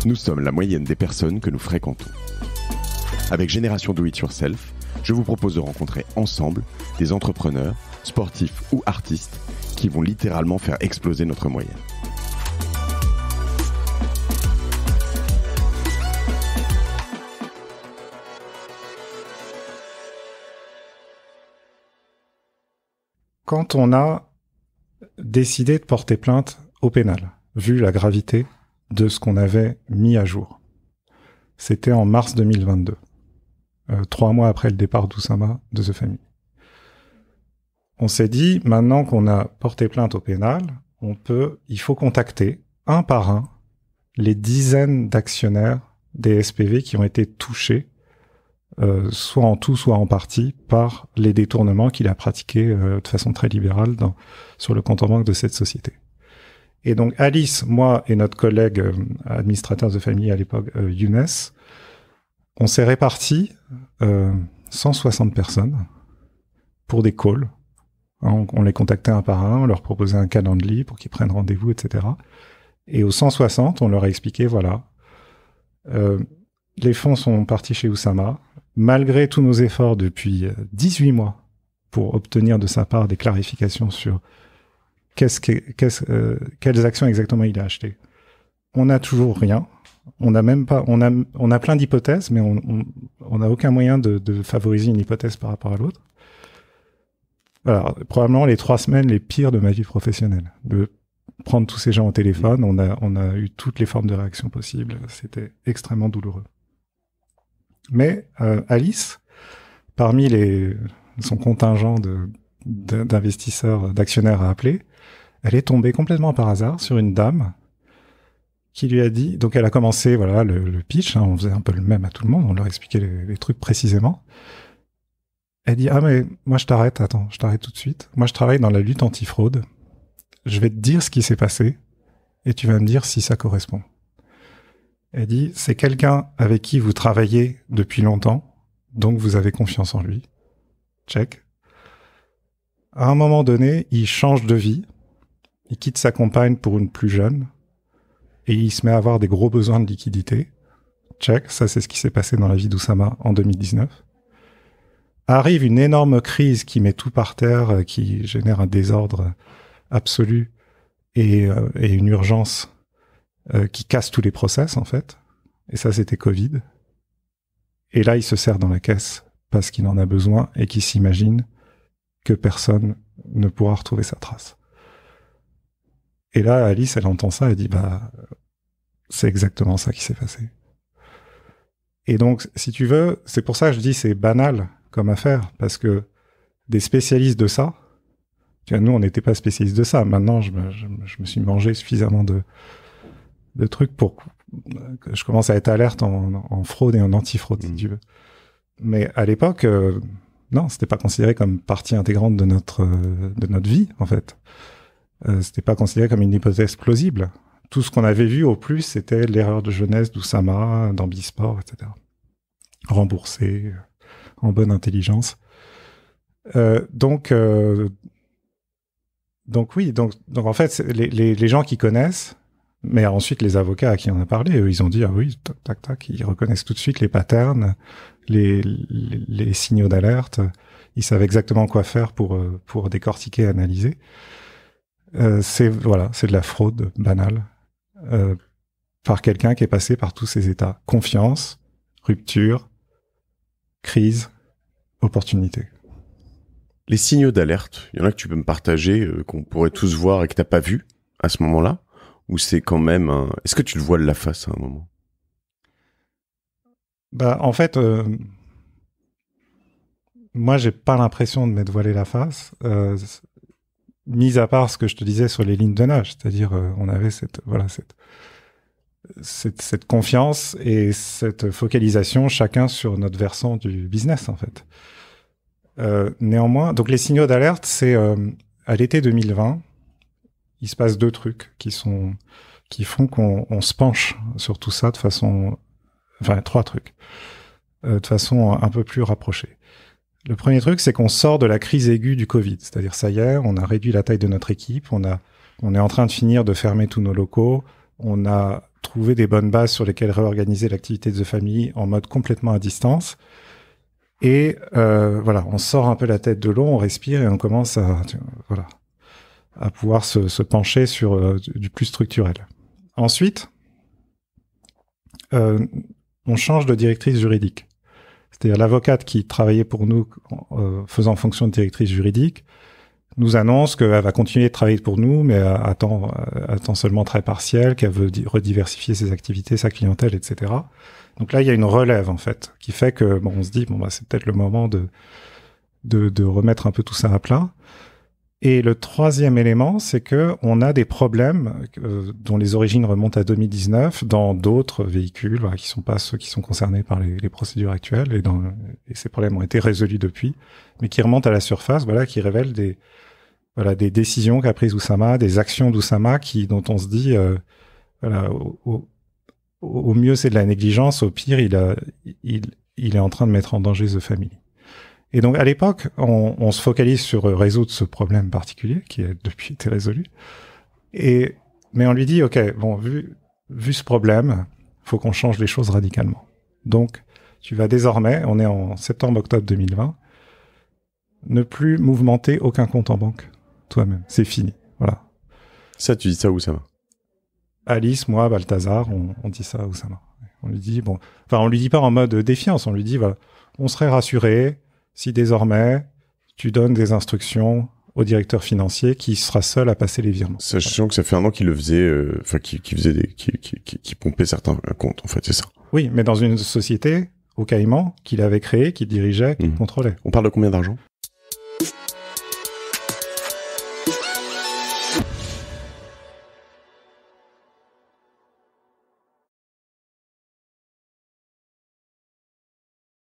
Nous sommes la moyenne des personnes que nous fréquentons. Avec Génération Do It Yourself, je vous propose de rencontrer ensemble des entrepreneurs, sportifs ou artistes qui vont littéralement faire exploser notre moyenne. Quand on a décidé de porter plainte au pénal, vu la gravité de ce qu'on avait mis à jour, c'était en mars 2022, 3 mois après le départ d'Oussama de The Family. On s'est dit, maintenant qu'on a porté plainte au pénal, il faut contacter un par un les dizaines d'actionnaires des SPV qui ont été touchés, soit en tout, soit en partie, par les détournements qu'il a pratiqués de façon très libérale sur le compte en banque de cette société. Et donc Alice, moi et notre collègue administrateur de famille à l'époque, Younes, on s'est répartis 160 personnes pour des calls. On les contactait un par un, on leur proposait un calendrier pour qu'ils prennent rendez-vous, etc. Et aux 160, on leur a expliqué, voilà, les fonds sont partis chez Oussama. Malgré tous nos efforts depuis 18 mois pour obtenir de sa part des clarifications sur quelles actions exactement il a achetées, on n'a toujours rien. On a plein d'hypothèses, mais on n'a aucun moyen de favoriser une hypothèse par rapport à l'autre. Voilà, probablement les 3 semaines les pires de ma vie professionnelle. De prendre tous ces gens au téléphone, on a eu toutes les formes de réaction possibles. C'était extrêmement douloureux. Mais Alice, parmi son contingent d'investisseurs, d'actionnaires à appeler, elle est tombée complètement par hasard sur une dame qui lui a dit, donc elle a commencé voilà le pitch, on faisait un peu le même à tout le monde, on leur expliquait les trucs précisément. Elle dit, ah mais moi je t'arrête tout de suite. Moi je travaille dans la lutte antifraude. Je vais te dire ce qui s'est passé et tu vas me dire si ça correspond. Elle dit, c'est quelqu'un avec qui vous travaillez depuis longtemps, donc vous avez confiance en lui. Check. À un moment donné, il change de vie, il quitte sa compagne pour une plus jeune, et il se met à avoir des gros besoins de liquidité. Check, ça c'est ce qui s'est passé dans la vie d'Oussama en 2019. Arrive une énorme crise qui met tout par terre, qui génère un désordre absolu et une urgence qui casse tous les process, en fait. Et ça, c'était Covid. Et là, il se serre dans la caisse parce qu'il en a besoin et qu'il s'imagine que personne ne pourra retrouver sa trace. Et là, Alice, elle entend ça, elle dit, c'est exactement ça qui s'est passé. Et donc, si tu veux, c'est pour ça que je dis c'est banal comme affaire, parce que des spécialistes de ça, nous, on n'était pas spécialistes de ça. Maintenant, je me suis mangé suffisamment de trucs pour que je commence à être alerte en fraude et en antifraude, si tu veux. Mais à l'époque, non, c'était pas considéré comme partie intégrante de notre vie, en fait. C'était pas considéré comme une hypothèse plausible. Tout ce qu'on avait vu au plus, c'était l'erreur de jeunesse d'Oussama, d'Ambisport, etc. Remboursé, en bonne intelligence. Donc oui, donc en fait, les gens qui connaissent, mais ensuite les avocats à qui on a parlé, eux, ils ont dit, ah oui, tac, tac, ils reconnaissent tout de suite les patterns, les signaux d'alerte, ils savent exactement quoi faire pour décortiquer et analyser. C'est de la fraude banale, par quelqu'un qui est passé par tous ces états. Confiance, rupture, crise, opportunité. Les signaux d'alerte, il y en a que tu peux me partager, qu'on pourrait tous voir et que t'as pas vu à ce moment-là? Ou c'est quand même Est-ce que tu le vois de la face à un moment? En fait, moi, j'ai pas l'impression de m'être voilé la face, mis à part ce que je te disais sur les lignes de nage, c'est-à-dire on avait cette confiance et cette focalisation chacun sur notre versant du business, en fait. Néanmoins, donc les signaux d'alerte, c'est à l'été 2020, il se passe 2 trucs qui font qu'on se penche sur tout ça de façon, 3 trucs, de façon un peu plus rapprochée. Le premier truc, c'est qu'on sort de la crise aiguë du Covid, c'est-à-dire ça y est, on a réduit la taille de notre équipe, on est en train de finir de fermer tous nos locaux, on a trouver des bonnes bases sur lesquelles réorganiser l'activité de The Family en mode complètement à distance. Et voilà, on sort un peu la tête de l'eau, on respire et on commence à pouvoir se pencher sur du plus structurel. Ensuite, on change de directrice juridique. C'est-à-dire l'avocate qui travaillait pour nous faisant fonction de directrice juridique nous annonce qu'elle va continuer de travailler pour nous, mais à temps seulement très partiel, qu'elle veut rediversifier ses activités, sa clientèle, etc. Donc là, il y a une relève, en fait, qui fait que, on se dit, c'est peut-être le moment de remettre un peu tout ça à plat. Et le troisième élément, c'est que on a des problèmes dont les origines remontent à 2019 dans d'autres véhicules, qui sont pas ceux qui sont concernés par les procédures actuelles, et ces problèmes ont été résolus depuis, mais qui remontent à la surface, qui révèlent des décisions qu'a prises Oussama, des actions d'Oussama dont on se dit, au mieux c'est de la négligence, au pire il est en train de mettre en danger The Family. Et donc à l'époque, on se focalise sur résoudre ce problème particulier qui a depuis été résolu. Mais on lui dit, ok, vu ce problème, faut qu'on change les choses radicalement. Donc tu vas désormais, on est en septembre-octobre 2020, ne plus mouvementer aucun compte en banque toi-même. C'est fini. Voilà. Ça, tu dis ça à Oussama? Alice, moi, Balthazar, on dit ça à Oussama. On lui dit, on lui dit pas en mode défiance, on lui dit, on serait rassuré si désormais tu donnes des instructions au directeur financier qui sera seul à passer les virements. Sachant que ça fait un an qu'il le faisait, qui pompait certains comptes, en fait, c'est ça. Oui, mais dans une société au Caïman qu'il avait créée, qu'il dirigeait, qu'il contrôlait. On parle de combien d'argent?